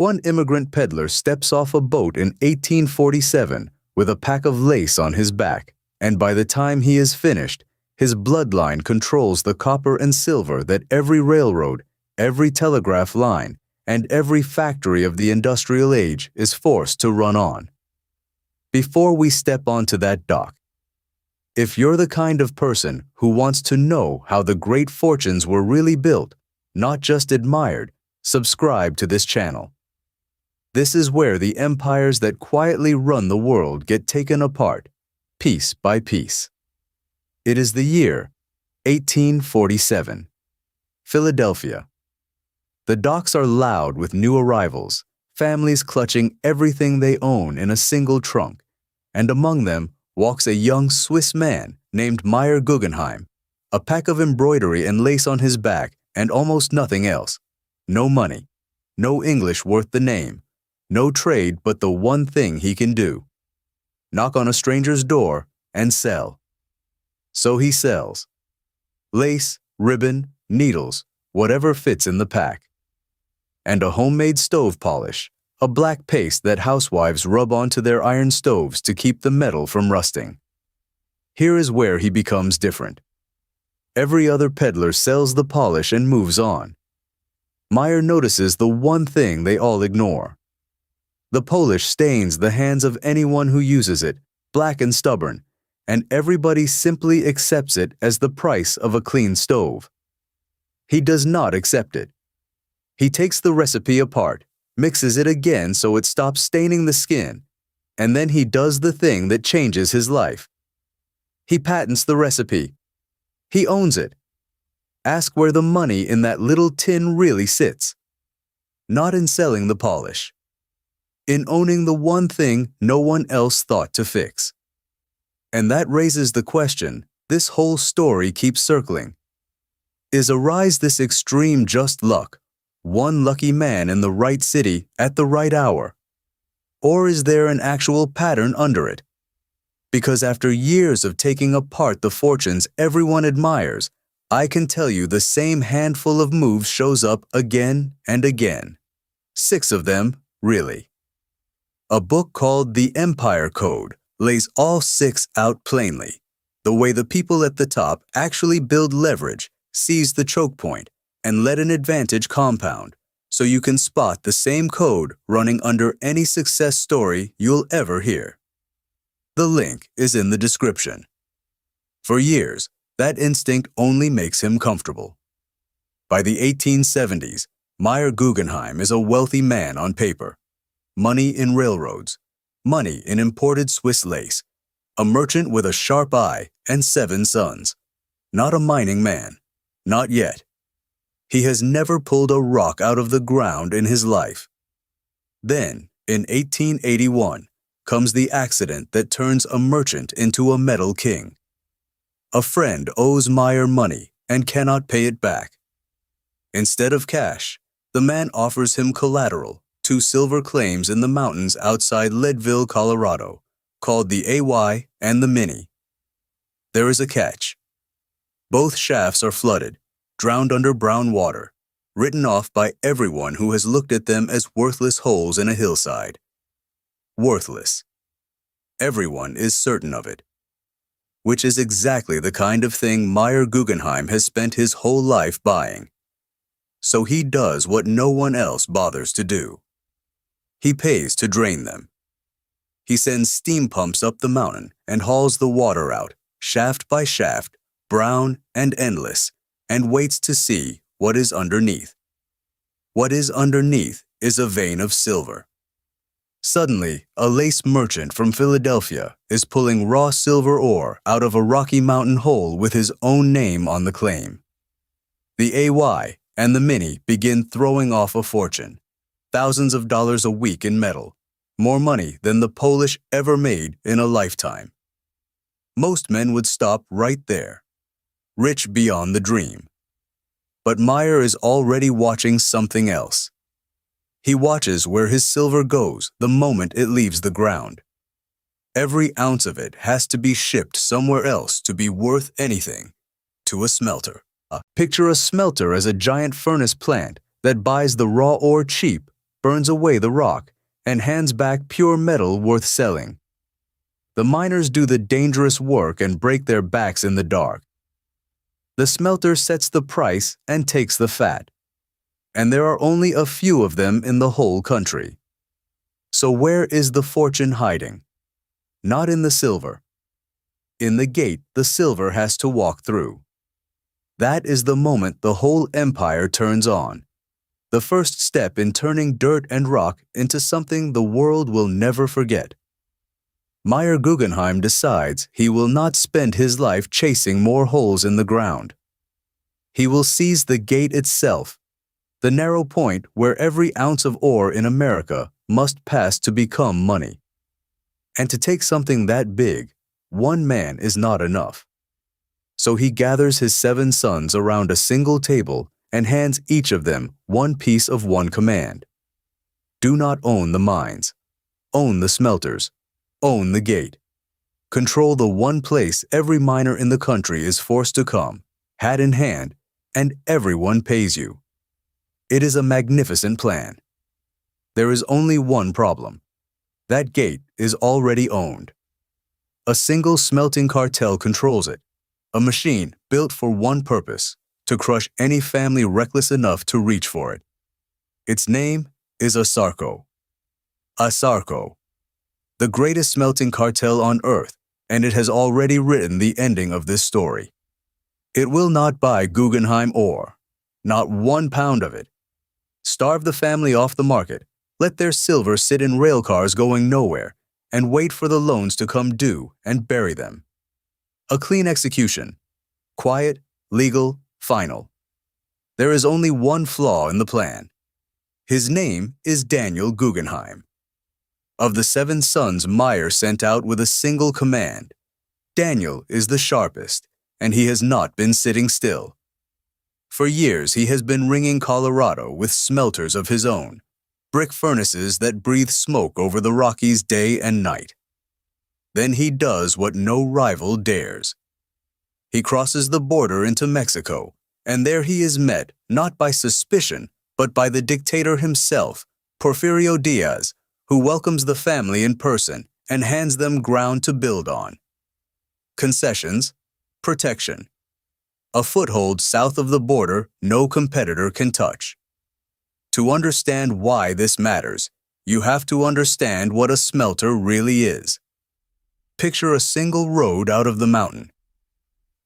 One immigrant peddler steps off a boat in 1847 with a pack of lace on his back, and by the time he is finished, his bloodline controls the copper and silver that every railroad, every telegraph line, and every factory of the industrial age is forced to run on. Before we step onto that dock, if you're the kind of person who wants to know how the great fortunes were really built, not just admired, subscribe to this channel. This is where the empires that quietly run the world get taken apart, piece by piece. It is the year 1847. Philadelphia. The docks are loud with new arrivals, families clutching everything they own in a single trunk, and among them walks a young Swiss man named Meyer Guggenheim, a pack of embroidery and lace on his back and almost nothing else. No money, no English worth the name, no trade but the one thing he can do: knock on a stranger's door and sell. So he sells. Lace, ribbon, needles, whatever fits in the pack. And a homemade stove polish, a black paste that housewives rub onto their iron stoves to keep the metal from rusting. Here is where he becomes different. Every other peddler sells the polish and moves on. Meyer notices the one thing they all ignore. The polish stains the hands of anyone who uses it, black and stubborn, and everybody simply accepts it as the price of a clean stove. He does not accept it. He takes the recipe apart, mixes it again so it stops staining the skin, and then he does the thing that changes his life. He patents the recipe. He owns it. Ask where the money in that little tin really sits. Not in selling the polish. In owning the one thing no one else thought to fix. And that raises the question this whole story keeps circling. Is arise this extreme just luck, one lucky man in the right city at the right hour? Or is there an actual pattern under it? Because after years of taking apart the fortunes everyone admires, I can tell you the same handful of moves shows up again and again. 6 of them, really. A book called The Empire Code lays all 6 out plainly, the way the people at the top actually build leverage, seize the choke point, and let an advantage compound, so you can spot the same code running under any success story you'll ever hear. The link is in the description. For years, that instinct only makes him comfortable. By the 1870s, Meyer Guggenheim is a wealthy man on paper. Money in railroads, money in imported Swiss lace, a merchant with a sharp eye and 7 sons. Not a mining man, not yet. He has never pulled a rock out of the ground in his life. Then, in 1881, comes the accident that turns a merchant into a metal king. A friend owes Meyer money and cannot pay it back. Instead of cash, the man offers him collateral, 2 silver claims in the mountains outside Leadville, Colorado, called the AY and the Mini. There is a catch. Both shafts are flooded, drowned under brown water, written off by everyone who has looked at them as worthless holes in a hillside. Worthless. Everyone is certain of it. Which is exactly the kind of thing Meyer Guggenheim has spent his whole life buying. So he does what no one else bothers to do. He pays to drain them. He sends steam pumps up the mountain and hauls the water out, shaft by shaft, brown and endless, and waits to see what is underneath. What is underneath is a vein of silver. Suddenly, a lace merchant from Philadelphia is pulling raw silver ore out of a Rocky Mountain hole with his own name on the claim. The AY and the Mini begin throwing off a fortune. Thousands of dollars a week in metal, more money than the Polish ever made in a lifetime. Most men would stop right there, rich beyond the dream. But Meyer is already watching something else. He watches where his silver goes the moment it leaves the ground. Every ounce of it has to be shipped somewhere else to be worth anything, to a smelter. Picture a smelter as a giant furnace plant that buys the raw ore cheap, burns away the rock, and hands back pure metal worth selling. The miners do the dangerous work and break their backs in the dark. The smelter sets the price and takes the fat. And there are only a few of them in the whole country. So where is the fortune hiding? Not in the silver. In the gate the silver has to walk through. That is the moment the whole empire turns on. The first step in turning dirt and rock into something the world will never forget. Meyer Guggenheim decides he will not spend his life chasing more holes in the ground. He will seize the gate itself, the narrow point where every ounce of ore in America must pass to become money. And to take something that big, one man is not enough. So he gathers his 7 sons around a single table and hands each of them one piece of one command. Do not own the mines. Own the smelters. Own the gate. Control the one place every miner in the country is forced to come, hat in hand, and everyone pays you. It is a magnificent plan. There is only one problem. That gate is already owned. A single smelting cartel controls it, a machine built for one purpose, to crush any family reckless enough to reach for it. Its name is ASARCO. ASARCO, the greatest smelting cartel on earth, and it has already written the ending of this story. It will not buy Guggenheim ore, not 1 pound of it. Starve the family off the market, let their silver sit in rail cars going nowhere, and wait for the loans to come due and bury them. A clean execution. Quiet, legal, final. There is only one flaw in the plan. His name is Daniel Guggenheim. Of the 7 sons Meyer sent out with a single command, Daniel is the sharpest, and he has not been sitting still. For years he has been ringing Colorado with smelters of his own, brick furnaces that breathe smoke over the Rockies day and night. Then he does what no rival dares. He crosses the border into Mexico, and there he is met not by suspicion, but by the dictator himself, Porfirio Diaz, who welcomes the family in person and hands them ground to build on. Concessions, protection. A foothold south of the border no competitor can touch. To understand why this matters, you have to understand what a smelter really is. Picture a single road out of the mountain.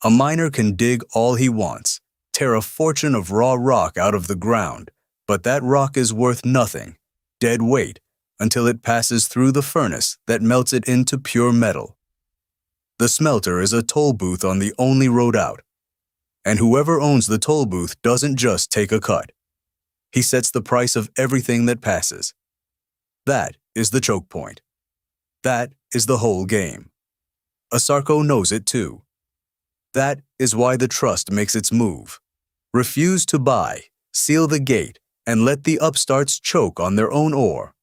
A miner can dig all he wants, tear a fortune of raw rock out of the ground, but that rock is worth nothing, dead weight, until it passes through the furnace that melts it into pure metal. The smelter is a toll booth on the only road out. And whoever owns the toll booth doesn't just take a cut. He sets the price of everything that passes. That is the choke point. That is the whole game. ASARCO knows it too. That is why the trust makes its move. Refuse to buy, seal the gate, and let the upstarts choke on their own ore.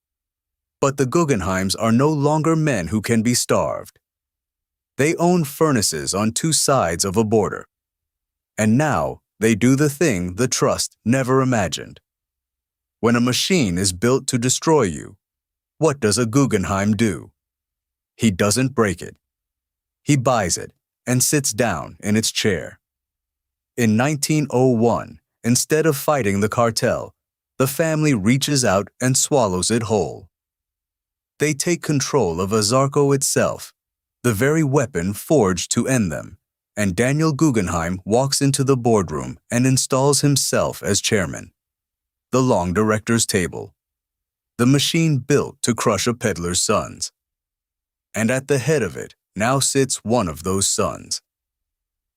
But the Guggenheims are no longer men who can be starved. They own furnaces on 2 sides of a border. And now they do the thing the trust never imagined. When a machine is built to destroy you, what does a Guggenheim do? He doesn't break it. He buys it and sits down in its chair. In 1901, instead of fighting the cartel, the family reaches out and swallows it whole. They take control of ASARCO itself, the very weapon forged to end them, and Daniel Guggenheim walks into the boardroom and installs himself as chairman. The long director's table. The machine built to crush a peddler's sons. And at the head of it now sits one of those sons.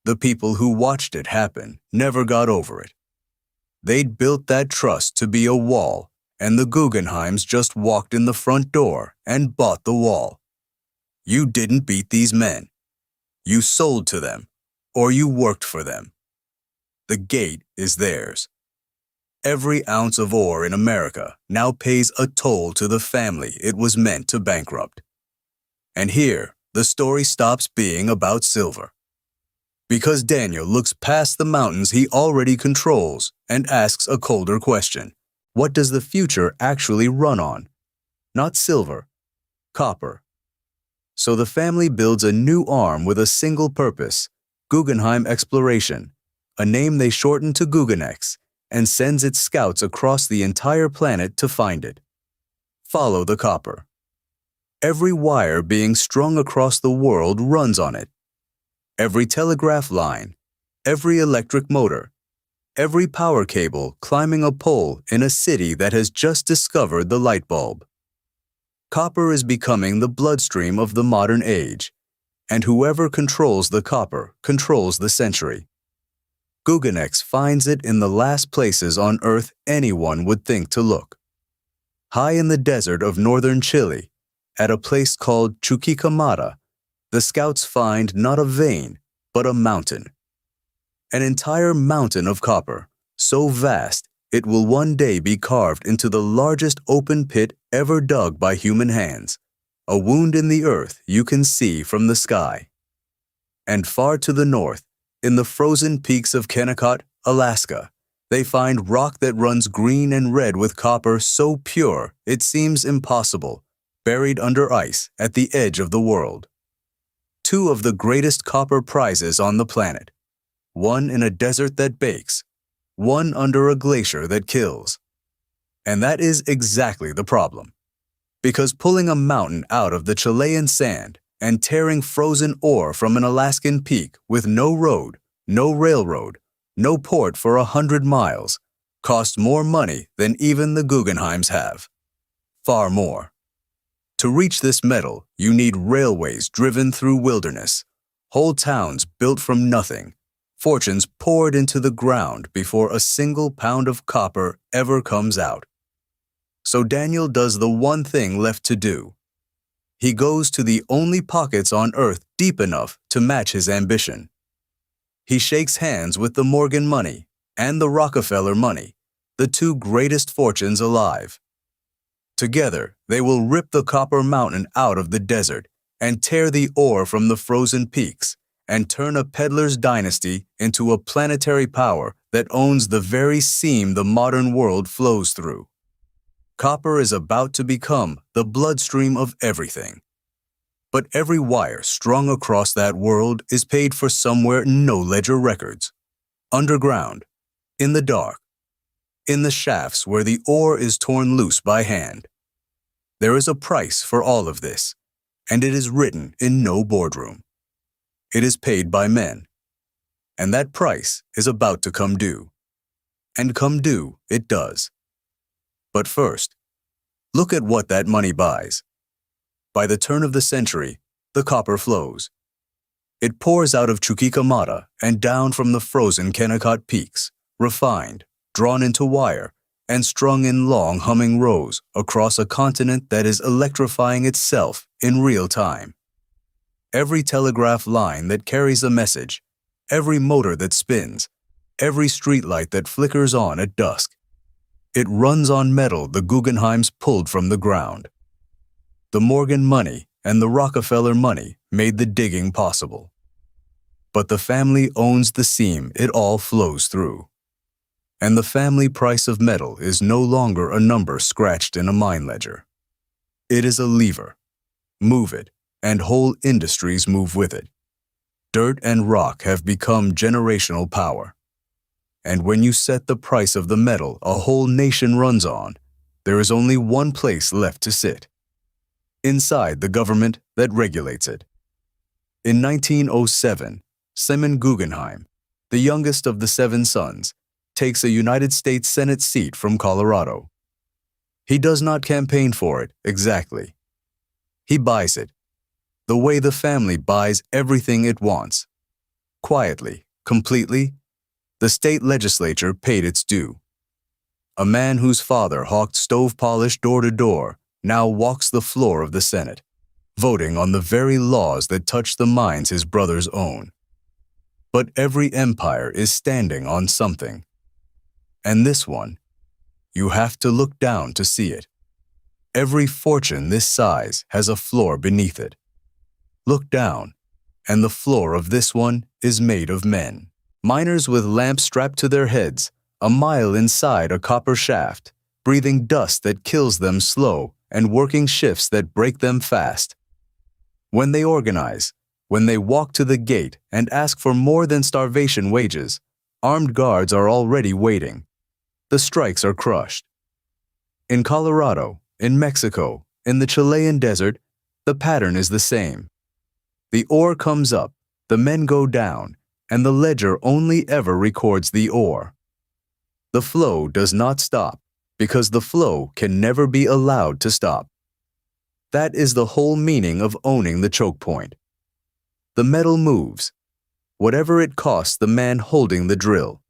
The people who watched it happen never got over it. They'd built that trust to be a wall, and the Guggenheims just walked in the front door and bought the wall. You didn't beat these men. You sold to them, or you worked for them. The gate is theirs. Every ounce of ore in America now pays a toll to the family it was meant to bankrupt. And here, the story stops being about silver. Because Daniel looks past the mountains he already controls and asks a colder question. What does the future actually run on? Not silver, copper. So the family builds a new arm with a single purpose, Guggenheim Exploration, a name they shorten to Guggenex, and sends its scouts across the entire planet to find it. Follow the copper. Every wire being strung across the world runs on it. Every telegraph line, every electric motor, every power cable climbing a pole in a city that has just discovered the light bulb. Copper is becoming the bloodstream of the modern age, and whoever controls the copper controls the century. Guggenex finds it in the last places on Earth anyone would think to look. High in the desert of northern Chile, at a place called Chuquicamata, the scouts find not a vein, but a mountain. An entire mountain of copper, so vast it will one day be carved into the largest open pit ever dug by human hands, a wound in the earth you can see from the sky. And far to the north, in the frozen peaks of Kennecott, Alaska, they find rock that runs green and red with copper so pure it seems impossible, buried under ice at the edge of the world. Two of the greatest copper prizes on the planet, one in a desert that bakes, one under a glacier that kills. And that is exactly the problem. Because pulling a mountain out of the Chilean sand and tearing frozen ore from an Alaskan peak with no road, no railroad, no port for 100 miles costs more money than even the Guggenheims have. Far more. To reach this metal, you need railways driven through wilderness, whole towns built from nothing, fortunes poured into the ground before a single pound of copper ever comes out. So Daniel does the one thing left to do. He goes to the only pockets on Earth deep enough to match his ambition. He shakes hands with the Morgan money and the Rockefeller money, the two greatest fortunes alive. Together, they will rip the copper mountain out of the desert and tear the ore from the frozen peaks and turn a peddler's dynasty into a planetary power that owns the very seam the modern world flows through. Copper is about to become the bloodstream of everything. But every wire strung across that world is paid for somewhere no ledger records. Underground, in the dark, in the shafts where the ore is torn loose by hand. There is a price for all of this, and it is written in no boardroom. It is paid by men, and that price is about to come due. And come due it does. But first, look at what that money buys. By the turn of the century, the copper flows. It pours out of Chuquicamata and down from the frozen Kennecott peaks, refined, drawn into wire, and strung in long humming rows across a continent that is electrifying itself in real time. Every telegraph line that carries a message, every motor that spins, every streetlight that flickers on at dusk. It runs on metal the Guggenheims pulled from the ground. The Morgan money and the Rockefeller money made the digging possible. But the family owns the seam it all flows through. And the family price of metal is no longer a number scratched in a mine ledger. It is a lever. Move it, and whole industries move with it. Dirt and rock have become generational power. And when you set the price of the metal a whole nation runs on, there is only one place left to sit. Inside the government that regulates it. In 1907, Simon Guggenheim, the youngest of the 7 sons, takes a United States Senate seat from Colorado. He does not campaign for it exactly. He buys it, the way the family buys everything it wants. Quietly, completely, the state legislature paid its due. A man whose father hawked stove polish door to door now walks the floor of the Senate, voting on the very laws that touch the minds his brothers own. But every empire is standing on something. And this one, you have to look down to see it. Every fortune this size has a floor beneath it. Look down, and the floor of this one is made of men. Miners with lamps strapped to their heads, a mile inside a copper shaft, breathing dust that kills them slow and working shifts that break them fast. When they organize, when they walk to the gate and ask for more than starvation wages, armed guards are already waiting. The strikes are crushed. In Colorado, in Mexico, in the Chilean desert, the pattern is the same. The ore comes up, the men go down, and the ledger only ever records the ore. The flow does not stop, because the flow can never be allowed to stop. That is the whole meaning of owning the choke point. The metal moves, whatever it costs the man holding the drill.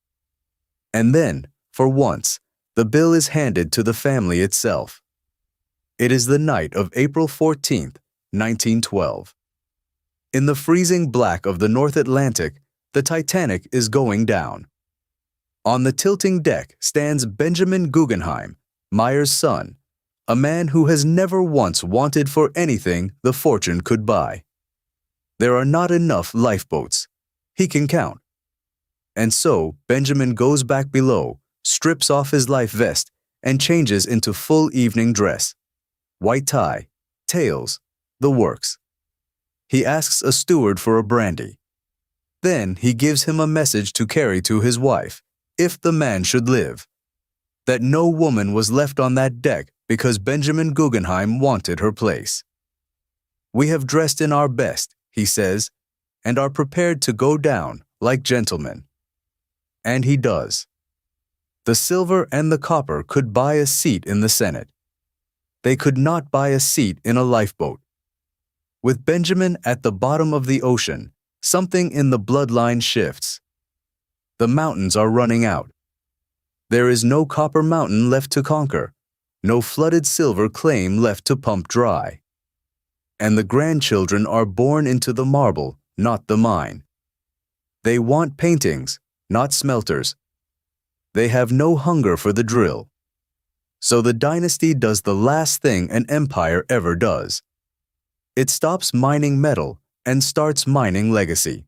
And then, for once, the bill is handed to the family itself. It is the night of April 14th, 1912. In the freezing black of the North Atlantic, the Titanic is going down. On the tilting deck stands Benjamin Guggenheim, Meyer's son, a man who has never once wanted for anything the fortune could buy. There are not enough lifeboats. He can count. And so Benjamin goes back below, strips off his life vest, and changes into full evening dress. White tie, tails, the works. He asks a steward for a brandy. Then he gives him a message to carry to his wife, if the man should live, that no woman was left on that deck because Benjamin Guggenheim wanted her place. We have dressed in our best, he says, and are prepared to go down like gentlemen. And he does. The silver and the copper could buy a seat in the Senate. They could not buy a seat in a lifeboat. With Benjamin at the bottom of the ocean, something in the bloodline shifts. The mountains are running out. There is no copper mountain left to conquer, no flooded silver claim left to pump dry. And the grandchildren are born into the marble, not the mine. They want paintings, not smelters. They have no hunger for the drill. So the dynasty does the last thing an empire ever does. It stops mining metal and starts mining legacy.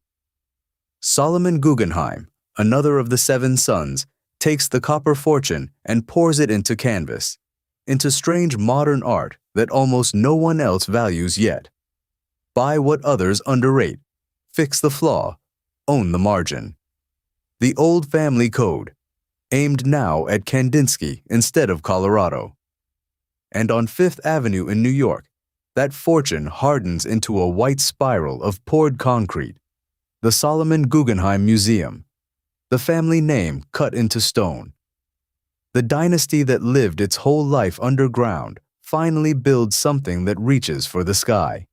Solomon Guggenheim, another of the 7 sons, takes the copper fortune and pours it into canvas, into strange modern art that almost no one else values yet. Buy what others underrate, fix the flaw, own the margin. The old family code, aimed now at Kandinsky instead of Colorado. And on Fifth Avenue in New York, that fortune hardens into a white spiral of poured concrete, the Solomon Guggenheim Museum, the family name cut into stone. The dynasty that lived its whole life underground finally builds something that reaches for the sky.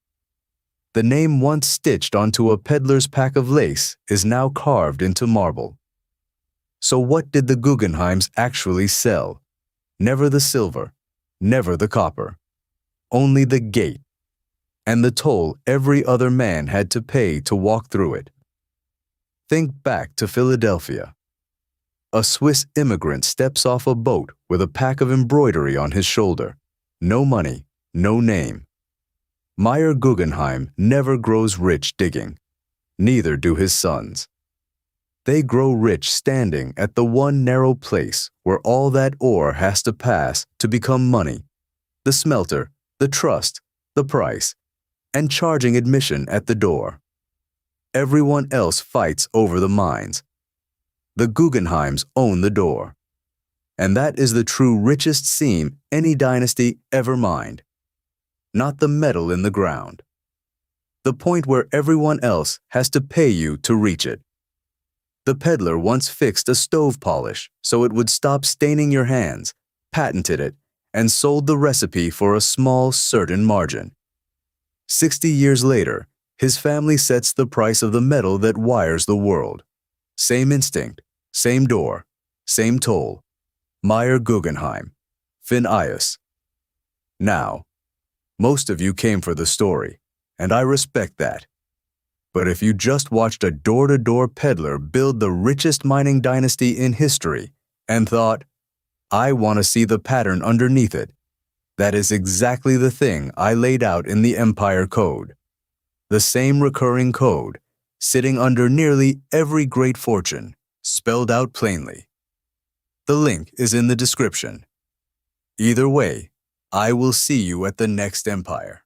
The name once stitched onto a peddler's pack of lace is now carved into marble. So what did the Guggenheims actually sell? Never the silver, never the copper. Only the gate, and the toll every other man had to pay to walk through it. Think back to Philadelphia. A Swiss immigrant steps off a boat with a pack of embroidery on his shoulder. No money, no name. Meyer Guggenheim never grows rich digging. Neither do his sons. They grow rich standing at the one narrow place where all that ore has to pass to become money. The smelter, the trust, the price, and charging admission at the door. Everyone else fights over the mines. The Guggenheims own the door. And that is the true richest seam any dynasty ever mined. Not the metal in the ground. The point where everyone else has to pay you to reach it. The peddler once fixed a stove polish so it would stop staining your hands, patented it, and sold the recipe for a small, certain margin. 60 years later, his family sets the price of the metal that wires the world. Same instinct, same door, same toll. Meyer Guggenheim, Phineas. Now, most of you came for the story, and I respect that. But if you just watched a door-to-door peddler build the richest mining dynasty in history and thought, I want to see the pattern underneath it, that is exactly the thing I laid out in the Empire Code. The same recurring code, sitting under nearly every great fortune, spelled out plainly. The link is in the description. Either way, I will see you at the next empire.